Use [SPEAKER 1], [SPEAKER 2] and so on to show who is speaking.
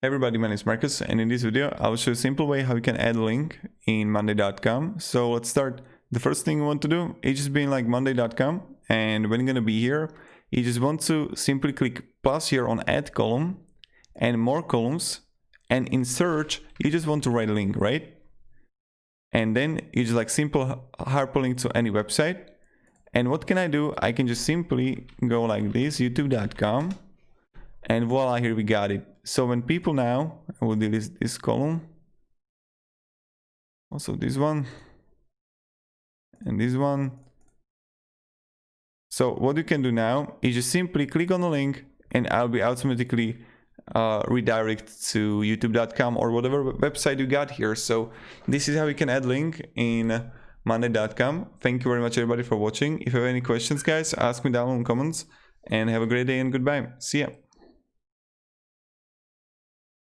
[SPEAKER 1] Hey everybody, my name is Marcus, and in this video I will show you a simple way how you can add a link in monday.com. So let's start. The first thing you want to do is just be in like monday.com, and when you're gonna be here, you just want to simply click plus here on add column and more columns, and in search you just want to write a link, right? And then you just like simple hyperlink to any website. And what can I do? I can just simply go like this, youtube.com, and voila, here we got it. So when people now, I will delete this column, also this one, and this one. So what you can do now is just simply click on the link, and I'll be automatically redirected to youtube.com or whatever website you got here. So this is how you can add link in monday.com. Thank you very much everybody for watching. If you have any questions, guys, ask me down in the comments, and have a great day and goodbye. See ya.